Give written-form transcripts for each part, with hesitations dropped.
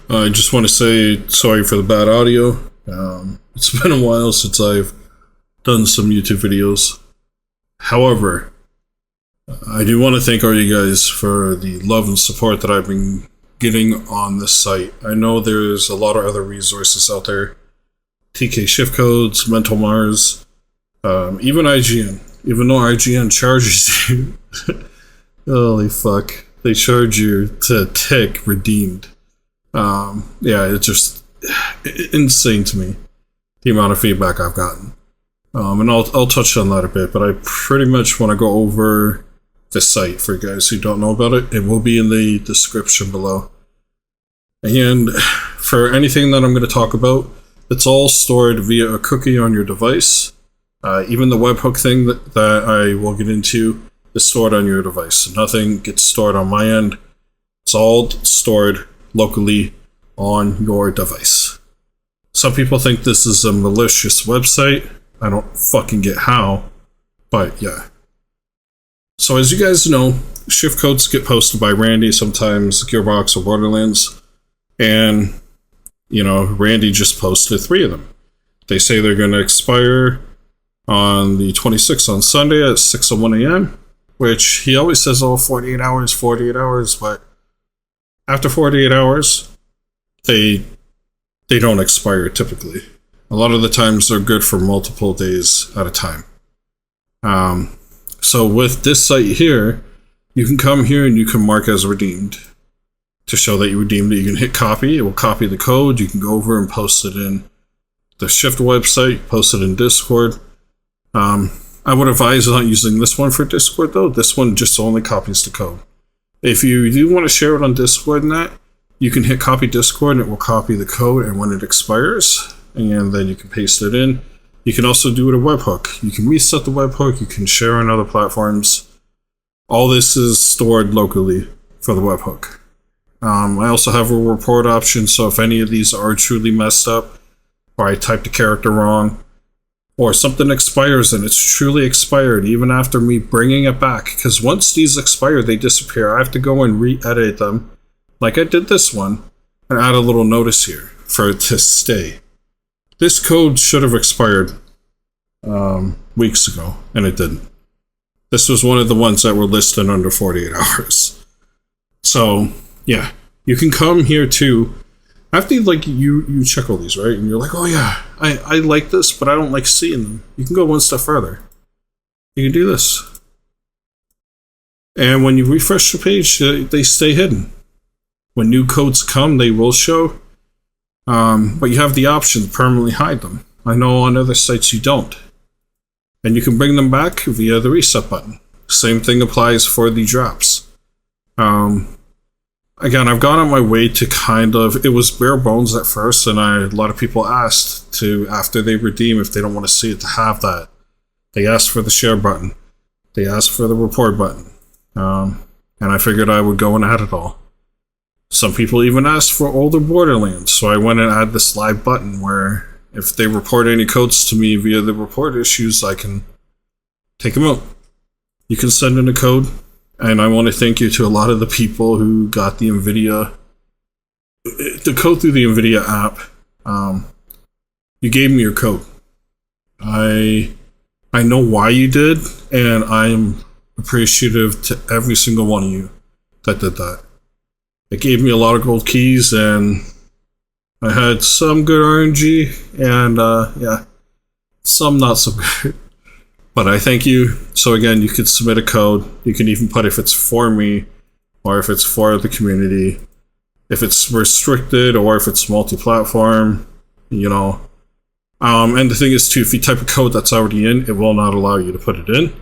I just want to say sorry for the bad audio. It's been a while since I've done some YouTube videos. However, I do want to thank all you guys for the love and support that I've been getting on this site. I know there's a lot of other resources out there. TK shift codes, Mental Mars, even IGN. Even though IGN charges you, holy fuck, they charge you to tick redeemed. Yeah, it's just insane to me, the amount of feedback I've gotten. And I'll touch on that a bit, but I pretty much want to go over the site for you guys who don't know about it. It will be in the description below. And for anything that I'm going to talk about, it's all stored via a cookie on your device. Even the webhook thing that I will get into is stored on your device. So nothing gets stored on my end. It's all stored locally on your device. Some people think this is a malicious website. I don't fucking get how, but yeah. So as you guys know, shift codes get posted by Randy, sometimes Gearbox or Borderlands, and you know, Randy just posted 3 of them. They say they're going to expire on the 26th on Sunday at 6:01 a.m., which he always says, oh, 48 hours, but after 48 hours, they don't expire typically. A lot of the times they're good for multiple days at a time. So with this site here, you can come here and you can mark as redeemed to show that you redeemed it. You can hit copy. It will copy the code. You can go over and post it in the SHiFT website, post it in Discord. I would advise not using this one for Discord though. This one just only copies the code. If you do want to share it on Discord and that, you can hit copy Discord and it will copy the code, and when it expires, and then you can paste it in. You can also do it a webhook. You can reset the webhook. You can share on other platforms. All this is stored locally for the webhook. I also have a report option, so if any of these are truly messed up, or I typed a character wrong, or something expires and it's truly expired even after me bringing it back, because once these expire, they disappear. I have to go and re-edit them, like I did this one, and add a little notice here for it to stay. This code should have expired weeks ago, and it didn't. This was one of the ones that were listed under 48 hours. So, yeah, you can come here too. After like you check all these, right? And you're like, oh yeah, I like this, but I don't like seeing them. You can go one step further. You can do this. And when you refresh the page, they stay hidden. When new codes come, they will show. But you have the option to permanently hide them. I know on other sites you don't. And you can bring them back via the reset button. Same thing applies for the drops. Again, I've gone on my way to kind of, it was bare bones at first, and a lot of people asked to, after they redeem, if they don't want to see it, to have that. They asked for the share button. They asked for the report button. And I figured I would go and add it all. Some people even asked for older Borderlands, so I went and added this live button where if they report any codes to me via the report issues, I can take them out. You can send in a code, and I want to thank you to a lot of the people who got the code through the NVIDIA app. You gave me your code. I know why you did, and I am appreciative to every single one of you that did that. It gave me a lot of gold keys, and I had some good RNG, and yeah, some not so good. But I thank you. So again, you could submit a code. You can even put if it's for me, or if it's for the community, if it's restricted, or if it's multi-platform, you know. And the thing is too, if you type a code that's already in, it will not allow you to put it in.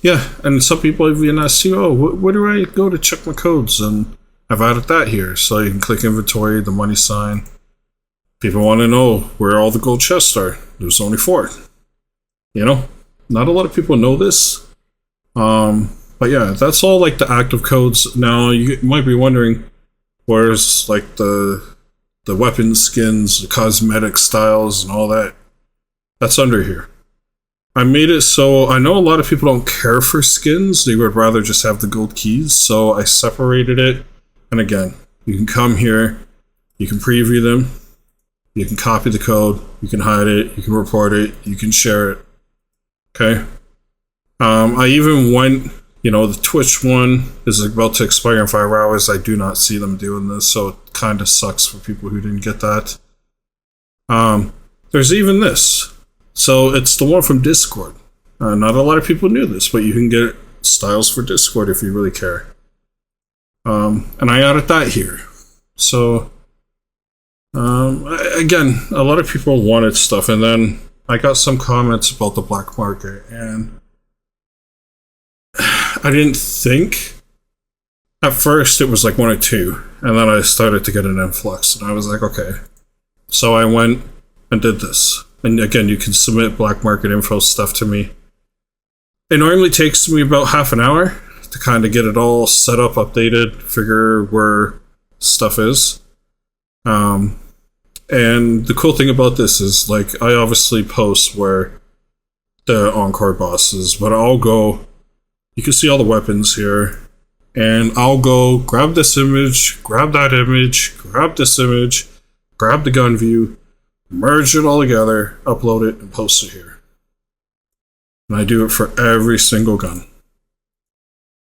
Yeah, and some people even ask you, oh, where do I go to check my codes? And I've added that here, so you can click inventory, the money sign. People want to know where all the gold chests are. There's only 4. You know, not a lot of people know this. But yeah, that's all like the active codes. Now, you might be wondering, where's like the weapon skins, the cosmetic styles, and all that? That's under here. I made it so I know a lot of people don't care for skins. They would rather just have the gold keys. So I separated it. And again, You can come here, you can preview them, you can copy the code, you can hide it, you can report it, you can share it. Okay. I even went, you know, the Twitch one is about to expire in 5 hours. I do not see them doing this, so it kind of sucks for people who didn't get that. There's even this. So it's the one from Discord. Not a lot of people knew this, but you can get styles for Discord if you really care. And I added that here. So, again, a lot of people wanted stuff, and then I got some comments about the black market, and I didn't think. At first, it was like 1 or 2, and then I started to get an influx, and I was like, okay. So I went and did this. And again, you can submit black market info stuff to me. It normally takes me about half an hour to kind of get it all set up, updated, figure where stuff is. And the cool thing about this is, like, I obviously post where the Encore boss is, but I'll go, you can see all the weapons here, and I'll go grab this image, grab that image, grab this image, grab the gun view, merge it all together, upload it, and post it here. And I do it for every single gun.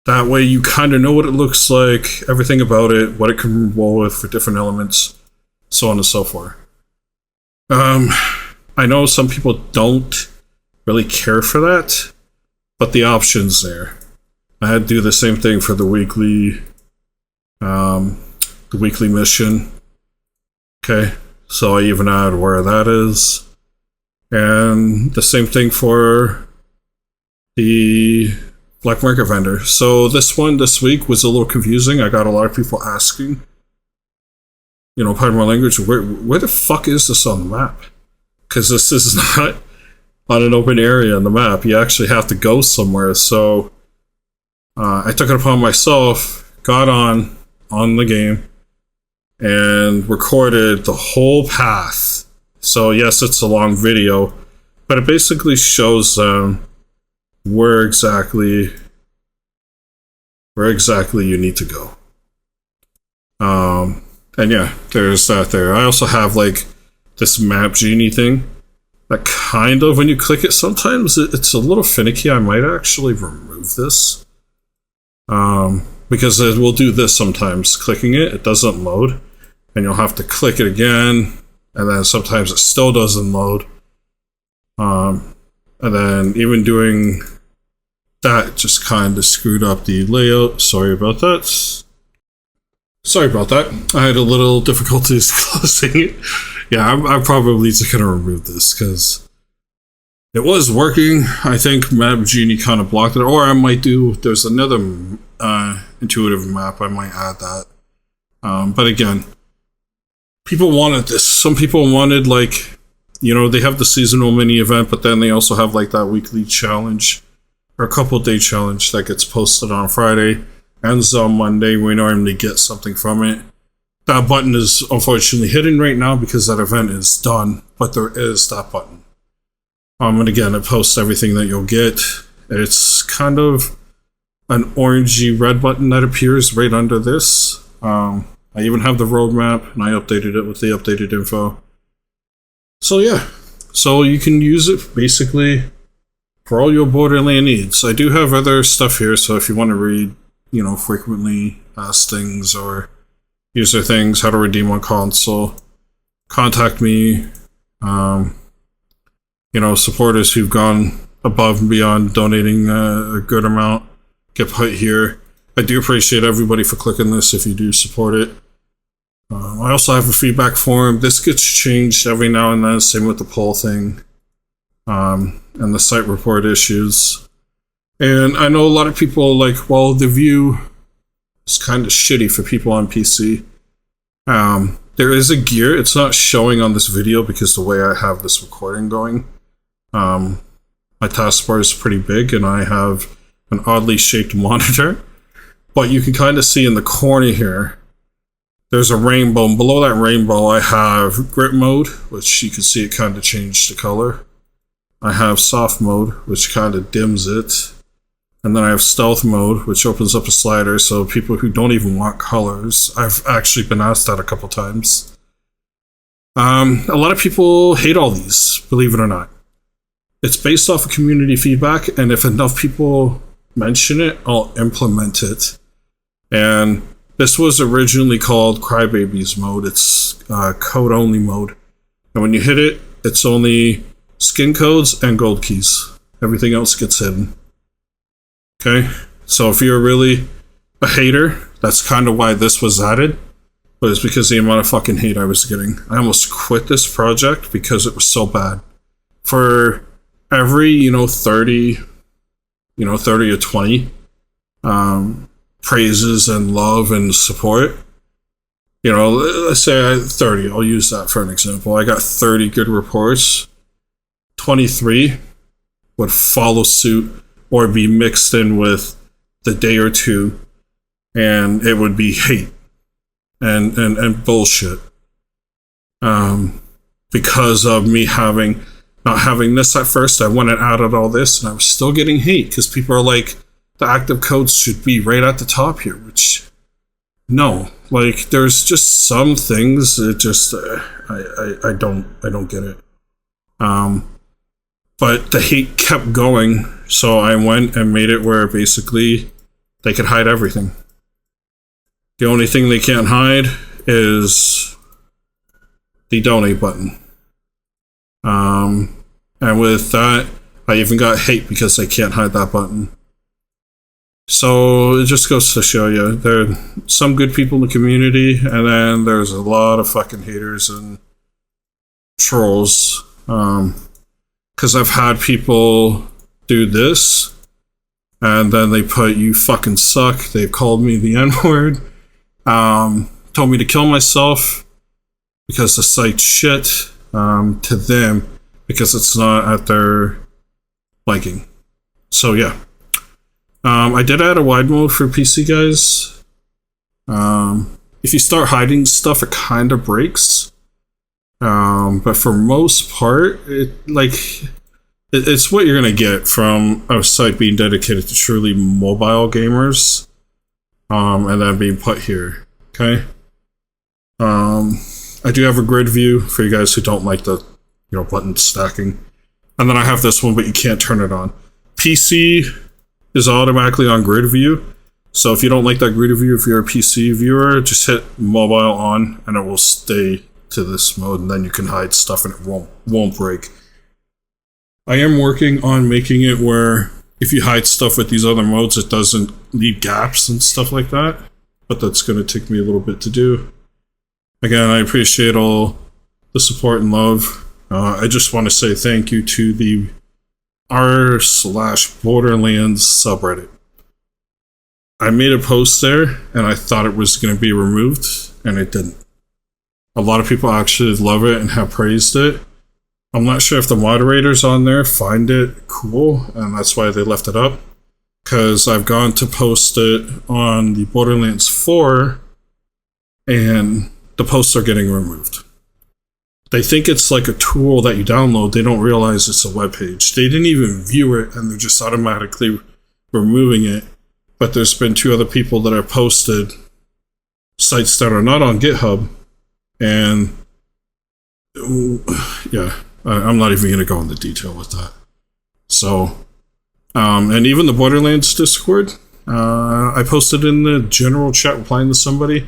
That way you kind of know what it looks like, everything about it, what it can roll with for different elements, so on and so forth. I know some people don't really care for that, but the option's there. I had to do the same thing for the weekly mission. Okay, so I even add where that is. And the same thing for the black market vendor. So this one this week was a little confusing. I got a lot of people asking, you know, pardon my language, where the fuck is this on the map? Because this is not on an open area on the map. You actually have to go somewhere. So I took it upon myself, got on the game, and recorded the whole path. So yes, it's a long video, but it basically shows where exactly you need to go. And yeah, there's that there. I also have like this map genie thing that kind of, when you click it, sometimes it's a little finicky. I might actually remove this. Because it will do this sometimes. Clicking it doesn't load, and you'll have to click it again, and then sometimes it still doesn't load. And then even doing that just kind of screwed up the layout. Sorry about that. I had a little difficulties closing it. Yeah, I'm probably just gonna remove this because it was working. I think Map Genie kind of blocked it, or I might do. There's another intuitive map. I might add that. But again, people wanted this. Some people wanted, like, you know, they have the seasonal mini event, but then they also have like that weekly challenge or a couple day challenge that gets posted on Friday. Ends on Monday. We normally get something from it. That button is unfortunately hidden right now because that event is done, but there is that button. And again, it posts everything that you'll get. It's kind of an orangey red button that appears right under this. I even have the roadmap, and I updated it with the updated info. So yeah, so you can use it basically for all your Borderlands needs. I do have other stuff here, so if you want to read, you know, frequently asked things or user things, how to redeem on console, contact me. You know, supporters who've gone above and beyond donating a good amount get put here. I do appreciate everybody for clicking this if you do support it. I also have a feedback form. This gets changed every now and then, same with the poll thing, and the site report issues. And I know a lot of people like, well, the view is kind of shitty for people on PC. There is a gear. It's not showing on this video because the way I have this recording going. My taskbar is pretty big and I have an oddly shaped monitor. But you can kind of see in the corner here, there's a rainbow. And below that rainbow, I have grip mode, which you can see it kind of changed the color. I have soft mode, which kind of dims it. And then I have stealth mode, which opens up a slider, so people who don't even want colors. I've actually been asked that a couple times. A lot of people hate all these, believe it or not. It's based off of community feedback, and if enough people mention it, I'll implement it. And this was originally called Crybabies mode. It's code-only mode. And when you hit it, it's only skin codes and gold keys. Everything else gets hidden. Okay, so if you're really a hater, that's kind of why this was added, but it's because of the amount of fucking hate I was getting. I almost quit this project because it was so bad. For every, 30 or 20 praises and love and support, let's say 30, I'll use that for an example. I got 30 good reports, 23 would follow suit or be mixed in with the day or two, and it would be hate and bullshit. Because of me not having this at first, I went and added all this, and I was still getting hate because people are like, the active codes should be right at the top here, which no, like there's just some things that just I don't get it. But the hate kept going, so I went and made it where basically they could hide everything. The only thing they can't hide is the donate button. And with that, I even got hate because they can't hide that button. So it just goes to show you, there are some good people in the community, and then there's a lot of fucking haters and trolls. Because I've had people do this, and then they put, "You fucking suck." They've called me the N-word. Told me to kill myself because the site's shit to them because it's not at their liking. So yeah. I did add a wide mode for PC guys. If you start hiding stuff, it kind of breaks. But for most part, it's what you're gonna get from a site being dedicated to truly mobile gamers, and then being put here. Okay. I do have a grid view for you guys who don't like the, button stacking, and then I have this one, but you can't turn it on. PC is automatically on grid view. So if you don't like that grid view, if you're a PC viewer, just hit mobile on, and it will stay to this mode, and then you can hide stuff and it won't break. I am working on making it where if you hide stuff with these other modes, it doesn't leave gaps and stuff like that, but that's going to take me a little bit to do. Again, I appreciate all the support and love. I just want to say thank you to the r/Borderlands subreddit. I made a post there, and I thought it was going to be removed, and it didn't. A lot of people actually love it and have praised it. I'm not sure if the moderators on there find it cool, and that's why they left it up. Because I've gone to post it on the Borderlands 4, and the posts are getting removed. They think it's like a tool that you download. They don't realize it's a web page. They didn't even view it, and they're just automatically removing it. But there's been 2 other people that have posted sites that are not on GitHub, and yeah, I'm not even going to go into detail with that. So, and even the Borderlands Discord, I posted in the general chat replying to somebody.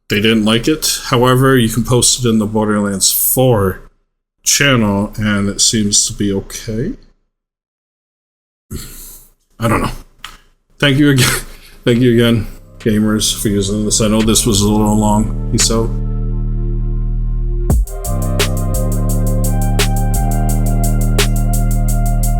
They didn't like it. However, you can post it in the Borderlands 4 channel, and it seems to be okay. I don't know. Thank you again. Thank you again, gamers, for using this. I know this was a little long. Peace out.